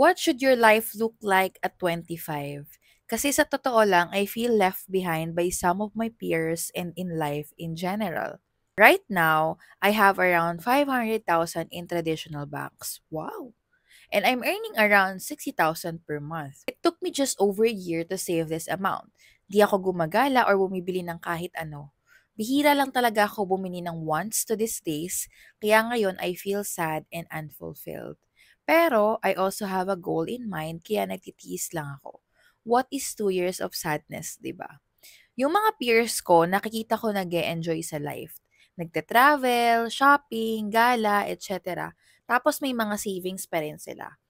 What should your life look like at 25? Kasi sa totoo lang, I feel left behind by some of my peers and in life in general. Right now, I have around 500,000 in traditional banks. Wow! And I'm earning around 60,000 per month. It took me just over a year to save this amount. Di ako gumagala or bumibili ng kahit ano. Bihira lang talaga ako bumili ng wants to these days, kaya ngayon I feel sad and unfulfilled. Pero I also have a goal in mind kaya nagtitiis lang ako. What is 2 years of sadness, di ba? Yung mga peers ko, nakikita ko nag enjoy sa life. Nagte-travel, shopping, gala, etc. Tapos may mga savings pa rin sila.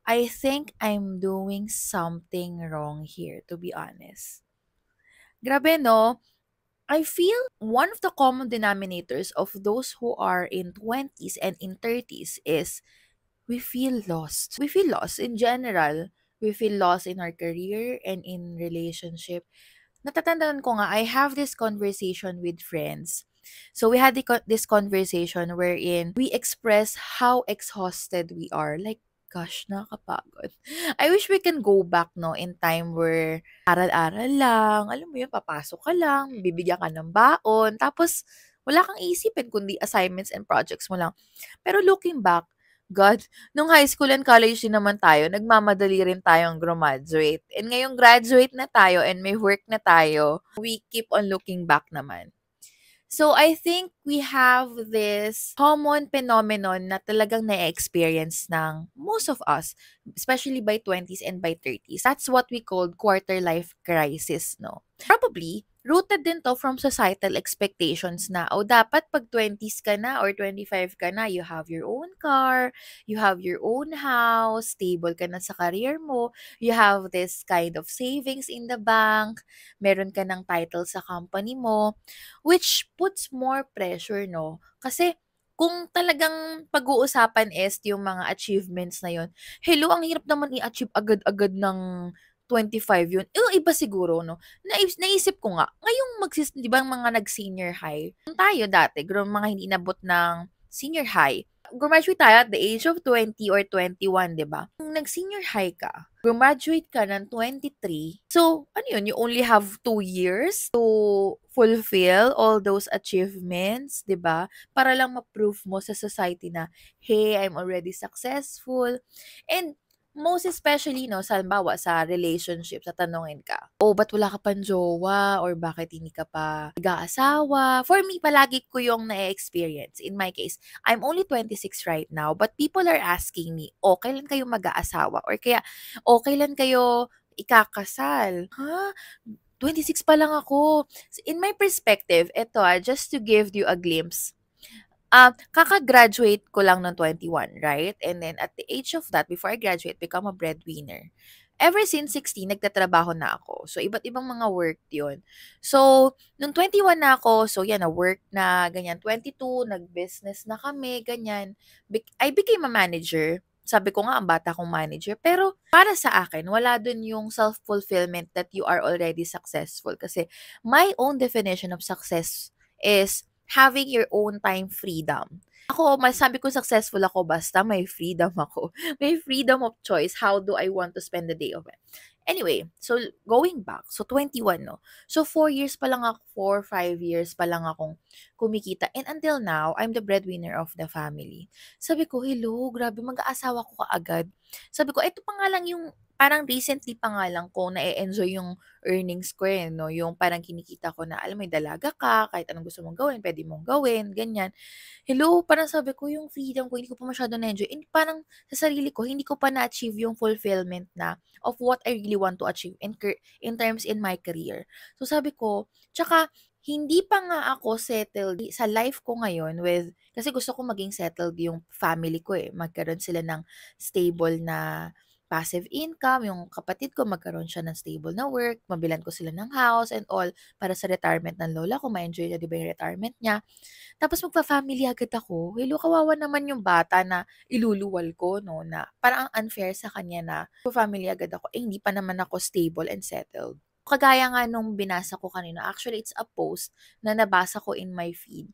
I think I'm doing something wrong here, to be honest. Grabe, no? I feel one of the common denominators of those who are in 20s and in 30s is we feel lost. We feel lost in general. We feel lost in our career and in relationship. Natatandaan ko nga, I have this conversation with friends. So we had this conversation wherein we express how exhausted we are. Like, gosh, nakakapagod. I wish we can go back, no, in time where aral-aral lang, alam mo yun, papasok ka lang, bibigyan ka ng baon, tapos wala kang isipin kundi assignments and projects mo lang. Pero looking back, God, nung high school and college din naman tayo, nagmamadali rin tayong graduate. And ngayong graduate na tayo and may work na tayo, we keep on looking back naman. So I think we have this common phenomenon na talagang na-experience ng most of us, especially by 20s and by 30s. That's what we call quarter life crisis, no? Probably, rooted din to from societal expectations na, oh, dapat pag 20s ka na or 25 ka na, you have your own car, you have your own house, stable ka na sa career mo, you have this kind of savings in the bank, meron ka ng title sa company mo, which puts more pressure, no? Kasi kung talagang pag-uusapan is yung mga achievements na yun, hello, ang hirap naman i-achieve agad-agad ng 25 yun. Yung iba siguro, no? Naisip ko nga, ngayong di ba mga nag-senior high, tayo dati, mga hindi nabot ng senior high, graduate tayo at the age of 20 or 21, di ba? Kung nag-senior high ka, graduate ka ng 23, so, ano yun, you only have 2 years to fulfill all those achievements, di ba? Para lang ma-prove mo sa society na, hey, I'm already successful. And most especially, no, sa halimbawa, sa relationship, sa tanongin ka, oh, ba't wala ka pang jowa? Or bakit hindi ka pa nag-aasawa? For me, palagi ko yung na-experience. In my case, I'm only 26 right now, but people are asking me, oh, kailan kayo mag-aasawa? Or kaya, oh, kailan kayo ikakasal? Ha? 26 pa lang ako. In my perspective, ito just to give you a glimpse, kaka-graduate ko lang ng 21, right? And then at the age of that, before I graduate, become a breadwinner. Ever since 16, nagtatrabaho na ako. So, iba't ibang mga work yun. So, nung 21 na ako, so yan, na-work na, ganyan. 22, nag-business na kami, ganyan. I became a manager. Sabi ko nga, ang bata kong manager. Pero, para sa akin, wala dun yung self-fulfillment that you are already successful. Kasi, my own definition of success is having your own time freedom. Ako, masabi ko successful ako basta may freedom ako. May freedom of choice. How do I want to spend the day of it? Anyway, so going back, so 21, no? So 4 years pa lang ako, 4, 5 years pa lang akong kumikita. And until now, I'm the breadwinner of the family. Sabi ko, hello, grabe, mag-aasawa ko kaagad. Sabi ko, ito pa nga lang yung, parang recently pa nga lang ko na-enjoy yung earnings ko no? Yung parang kinikita ko na, alam mo, may dalaga ka, kahit anong gusto mong gawin, pwede mong gawin, ganyan. Hello, parang sabi ko, yung freedom ko, hindi ko pa masyado na-enjoy. And parang sa sarili ko, hindi ko pa na-achieve yung fulfillment na of what I really want to achieve in terms in my career. So sabi ko, tsaka, hindi pa nga ako settled sa life ko ngayon kasi gusto ko maging settled yung family ko magkaroon sila ng stable na passive income, yung kapatid ko magkaroon siya ng stable na work, mabilan ko sila ng house and all para sa retirement ng lola ko, ma-enjoy niya 'di ba yung retirement niya. Tapos magfa-family agad ako. Hello, kawawa naman yung bata na iluluwal ko 'no, na parang ang unfair sa kanya na magfa-family agad ako, hindi pa naman ako stable and settled. Kagaya nga nung binasa ko kanina, actually it's a post na nabasa ko in my feed.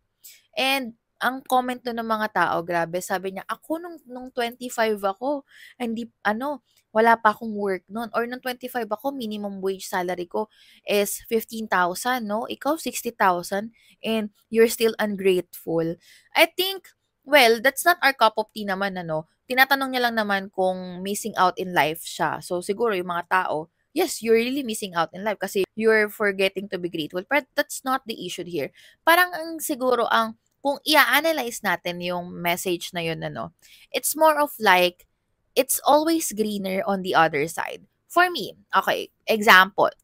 And ang comment dun ng mga tao grabe sabi niya, "Ako nung 25 ako hindi ano, wala pa akong work nun or nung 25 ako minimum wage salary ko is 15,000 'no, ikaw 60,000 and you're still ungrateful." I think, well, that's not our cup of tea naman ano. Tinatanong niya lang naman kung missing out in life siya. So siguro yung mga tao, yes, you're really missing out in life kasi you're forgetting to be grateful. But that's not the issue here. Parang ang siguro ang kung i-a-analyze natin yung message na yun ano, it's more of like, it's always greener on the other side. For me, okay, example,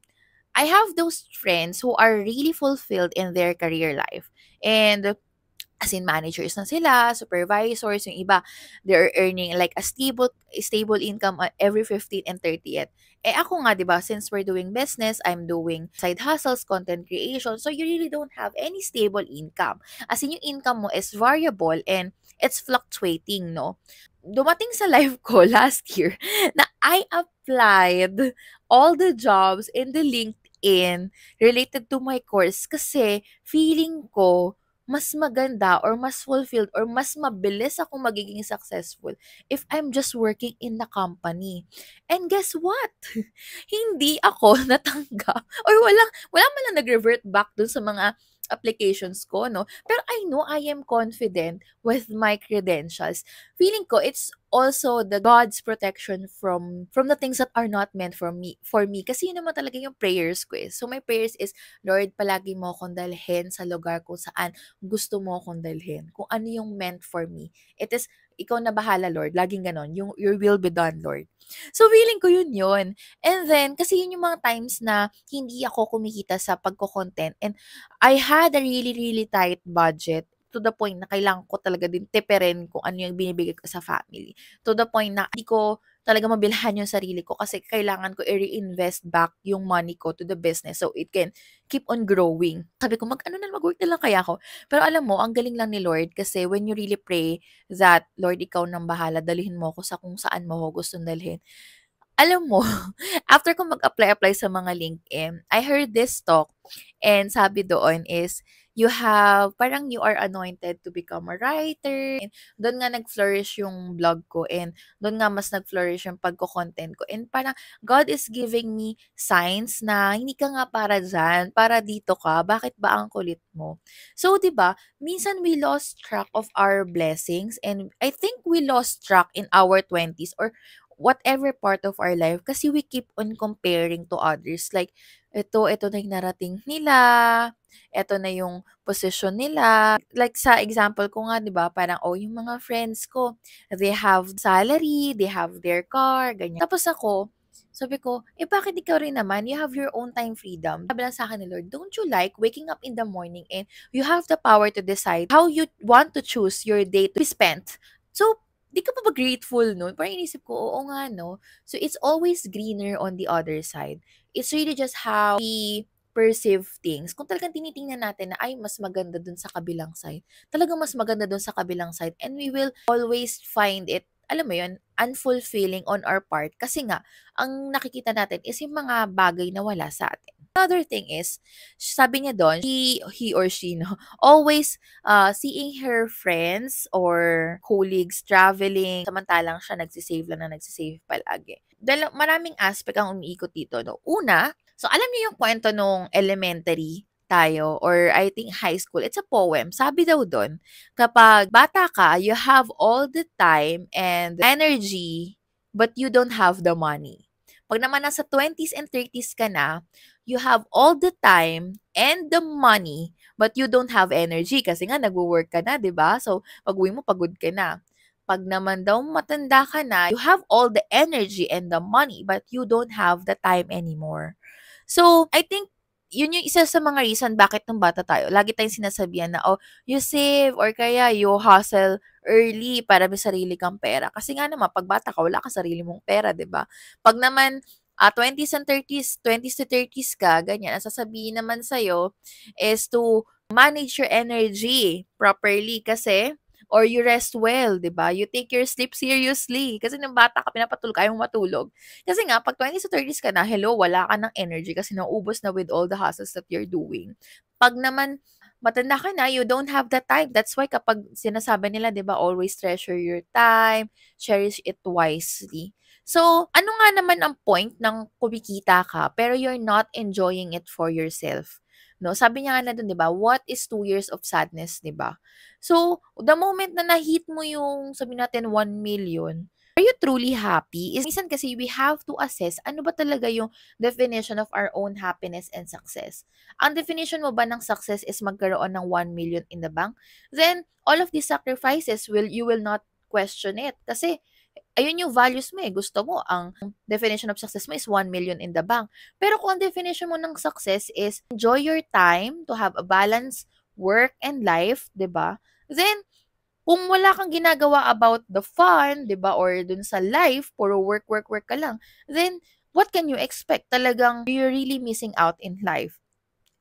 I have those friends who are really fulfilled in their career life. And as in managers na sila, supervisors, yung iba, they're earning like a stable income every 15th and 30th. Eh ako nga, 'di ba, since we're doing business, I'm doing side hustles, content creation. So you really don't have any stable income. As in yung income mo is variable and it's fluctuating, no? Dumating sa life ko last year na I applied all the jobs in the LinkedIn related to my course kasi feeling ko mas maganda or mas fulfilled or mas mabilis ako magiging successful if I'm just working in the company. And guess what? Hindi ako natanggap or wala man lang nag-revert back dun sa mga applications ko, no? Pero I know I am confident with my credentials. Feeling ko it's also the God's protection from the things that are not meant for me kasi yun naman talaga yung prayers ko eh. So my prayers is, Lord, palagi mo akong dalhin sa lugar kung saan gusto mo akong dalhin. Kung ano yung meant for me. It is, ikaw na bahala, Lord. Laging ganon. Yung, your will be done, Lord. So, feeling ko yun yun. And then, kasi yun yung mga times na hindi ako kumikita sa pagko-content. And I had a really, really tight budget to the point na kailangan ko talaga din tiperin kung ano yung binibigay ko sa family. To the point na hindi ko talaga mabilhan yung sarili ko kasi kailangan ko i-reinvest back yung money ko to the business so it can keep on growing. Sabi ko, mag-work na lang kaya ako. Pero alam mo, ang galing lang ni Lord kasi when you really pray that, Lord, ikaw nang bahala, dalhin mo ako sa kung saan mo ako gustong dalhin. Alam mo, after ko mag-apply sa mga LinkedIn, I heard this talk and sabi doon is, parang you are anointed to become a writer. And doon nga nag-flourish yung blog ko and doon nga mas nag-flourish yung pagko-content ko. And parang God is giving me signs na hindi ka nga para dyan, para dito ka, bakit ba ang kulit mo? So, di ba, minsan we lost track of our blessings and I think we lost track in our 20s or whatever part of our life kasi we keep on comparing to others. Like, ito na yung narating nila, ito na yung position nila. Like sa example ko nga, 'di ba, parang yung mga friends ko, they have salary, they have their car, ganyan. Tapos ako, sabi ko, bakit ikaw rin naman? You have your own time freedom. Sabi lang sa akin ni Lord, don't you like waking up in the morning and you have the power to decide how you want to choose your day to be spent. So, di ka pa ba grateful nun? Parang inisip ko, oo nga, no? So, it's always greener on the other side. It's really just how we perceive things. Kung talagang tinitingnan natin na, ay, mas maganda dun sa kabilang side. Talagang mas maganda dun sa kabilang side. And we will always find it, alam mo yun, unfulfilling on our part. Kasi nga, ang nakikita natin is yung mga bagay na wala sa atin. Another thing is, sabi niya doon, he or she, no, always seeing her friends or colleagues traveling, samantalang siya nagsisave lang na nagsisave palagi. Dahil maraming aspect ang umiikot dito. No? Una, so alam niyo yung kwento nung elementary tayo or I think high school, it's a poem. Sabi daw doon, kapag bata ka, you have all the time and energy but you don't have the money. Pag naman nasa 20s and 30s ka na, you have all the time and the money but you don't have energy kasi nga nagwo-work ka na, 'di ba? So, pag-uwi mo pagod ka na. Pag naman daw matanda ka na, you have all the energy and the money but you don't have the time anymore. So, I think yun yung isa sa mga reason bakit nung bata tayo, lagi tayong sinasabihan na, you save or kaya you hustle early para may sarili kang pera. Kasi nga naman, pag bata ka, wala kang sarili mong pera, 'di ba? Pag naman 20s and 30s, 20s to 30s ka, ganyan, ang sasabihin naman sa'yo is to manage your energy properly kasi or you rest well, 'di ba? You take your sleep seriously. Kasi nung bata ka, pinapatulog, ayaw mong matulog. Kasi nga, pag 20s to 30s ka na, hello, wala ka ng energy kasi naubos na with all the hustles that you're doing. Pag naman matanda ka na, you don't have the time. That's why kapag sinasabi nila, 'di ba, always treasure your time, cherish it wisely. So, ano nga naman ang point ng kumikita ka pero you're not enjoying it for yourself? No, sabi niya nga na dun, 'di ba, what is 2 years of sadness, 'di ba? So, the moment na na-hit mo yung sabihin natin 1 million, are you truly happy? Is minsan kasi we have to assess ano ba talaga yung definition of our own happiness and success. Ang definition mo ba ng success is magkaroon ng 1 million in the bank? Then all of these sacrifices you will not question it kasi ayun yung values mo eh. Gusto mo ang definition of success mo is 1 million in the bank. Pero kung ang definition mo ng success is enjoy your time to have a balanced work and life, 'di ba? Then kung wala kang ginagawa about the fun, 'di ba, or dun sa life, puro work, work, work ka lang, then what can you expect? Talagang you're really missing out in life.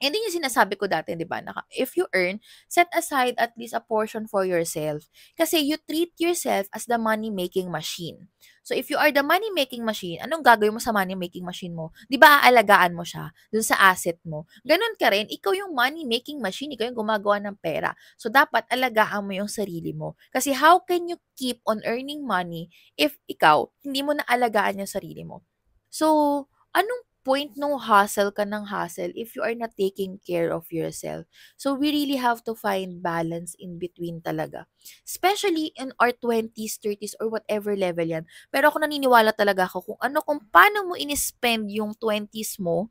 And yun yung sinasabi ko dati, 'di ba, na if you earn, set aside at least a portion for yourself. Kasi you treat yourself as the money-making machine. So if you are the money-making machine, anong gagawin mo sa money-making machine mo? 'Di ba aalagaan mo siya dun sa asset mo? Ganun ka rin, ikaw yung money-making machine, ikaw yung gumagawa ng pera. So dapat alagaan mo yung sarili mo. Kasi how can you keep on earning money if ikaw hindi mo na alagaan yung sarili mo? So, anong point nung hustle ka ng hustle if you are not taking care of yourself? So, we really have to find balance in between talaga. Especially in our 20s, 30s, or whatever level yan. Pero ako naniniwala talaga ako kung paano mo in-spend yung 20s mo,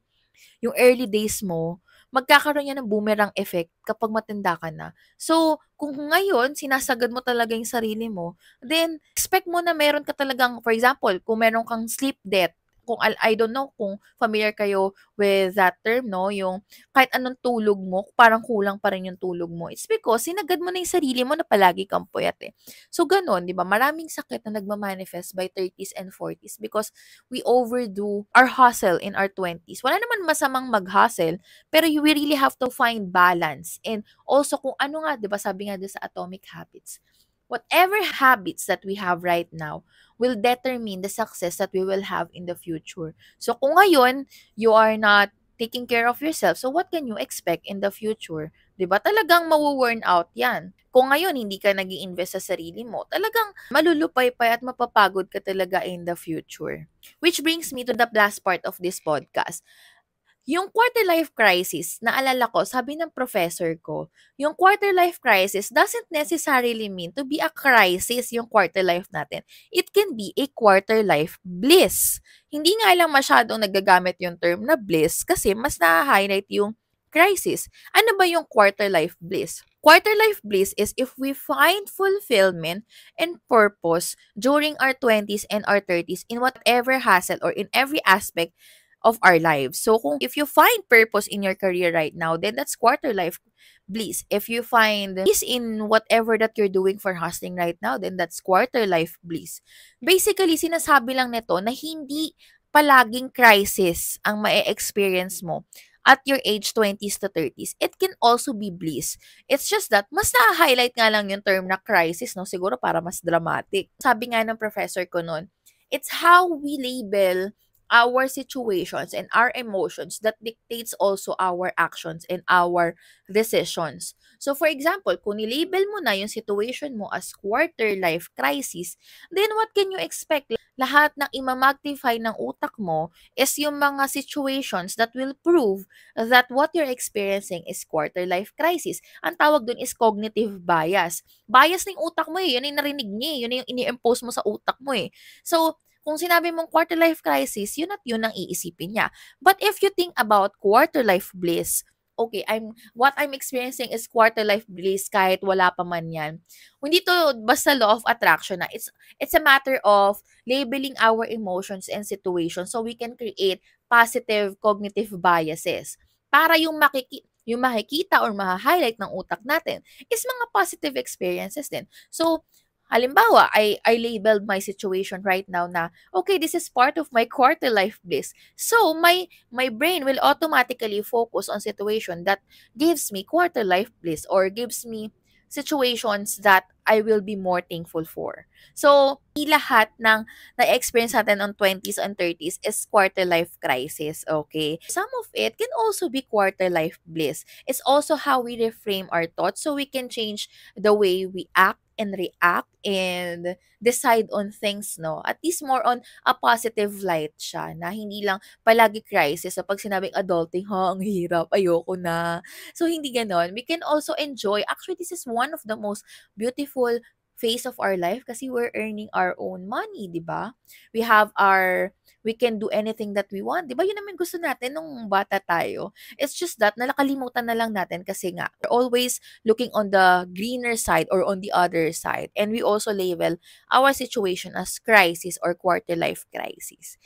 yung early days mo, magkakaroon yan ng boomerang effect kapag matanda ka na. So, kung ngayon, sinasagad mo talaga yung sarili mo, then, expect mo na meron ka talagang, for example, kung meron kang sleep debt, kung I don't know kung familiar kayo with that term, no? Yung kahit anong tulog mo, parang kulang pa rin yung tulog mo. It's because sinagad mo na yung sarili mo na palagi kang puyat eh. So, ganun, di ba? Maraming sakit na nagmamanifest by 30s and 40s because we overdo our hustle in our 20s. Wala naman masamang mag-hustle, pero we really have to find balance. And also kung ano nga, 'di ba, sabi nga doon sa Atomic Habits, whatever habits that we have right now will determine the success that we will have in the future. So kung ngayon you are not taking care of yourself, so what can you expect in the future? 'Di ba? Talagang mawo-worn out 'yan. Kung ngayon hindi ka nag-iinvest sa sarili mo, talagang malulupay-pay at mapapagod ka talaga in the future. Which brings me to the last part of this podcast. Yung quarter life crisis, naalala ko, sabi ng professor ko, yung quarter life crisis doesn't necessarily mean to be a crisis yung quarter life natin. It can be a quarter life bliss. Hindi nga lang masyadong nagagamit yung term na bliss kasi mas na-highlight yung crisis. Ano ba yung quarter life bliss? Quarter life bliss is if we find fulfillment and purpose during our 20s and our 30s in whatever hustle or in every aspect of our lives. So kung if you find purpose in your career right now, then that's quarter life bliss. If you find peace in whatever that you're doing for hustling right now, then that's quarter life bliss. Basically, sinasabi lang nito na hindi palaging crisis ang ma-experience mo at your age 20s to 30s. It can also be bliss. It's just that mas na-highlight nga lang yung term na crisis, no? Siguro para mas dramatic. Sabi nga ng professor ko noon, it's how we label our situations and our emotions that dictates also our actions and our decisions. So for example, kung nilabel mo na yung situation mo as quarter life crisis, then what can you expect? Lahat ng imamagnify ng utak mo is yung mga situations that will prove that what you're experiencing is quarter life crisis. Ang tawag dun is cognitive bias. Bias ng utak mo eh. Yun yung narinig niya eh. Yun yung ini-impose mo sa utak mo eh. So, kung sinabi mong quarter life crisis, yun at yun ang iisipin niya. But if you think about quarter life bliss, okay, what I'm experiencing is quarter life bliss kahit wala pa man yan. Hindi to basta law of attraction na. It's a matter of labeling our emotions and situations so we can create positive cognitive biases. Para yung makikita or ma-highlight ng utak natin is mga positive experiences din. So, halimbawa, I labeled my situation right now na, okay, this is part of my quarter life bliss. So, my brain will automatically focus on situation that gives me quarter life bliss or gives me situations that I will be more thankful for. So, hindi lahat ng na-experience natin on 20s and 30s is quarter life crisis, okay? Some of it can also be quarter life bliss. It's also how we reframe our thoughts so we can change the way we act and react and decide on things, no? At least more on a positive light siya na hindi lang palagi crisis. So, pag sinabing adulting, ha, ang hirap, ayoko na. So, hindi ganon. We can also enjoy. Actually, this is one of the most beautiful phase of our life kasi we're earning our own money, di ba? We can do anything that we want. Di ba yun naman gusto natin nung bata tayo? It's just that nakalimutan na lang natin kasi nga, we're always looking on the greener side or on the other side. And we also label our situation as crisis or quarter life crisis.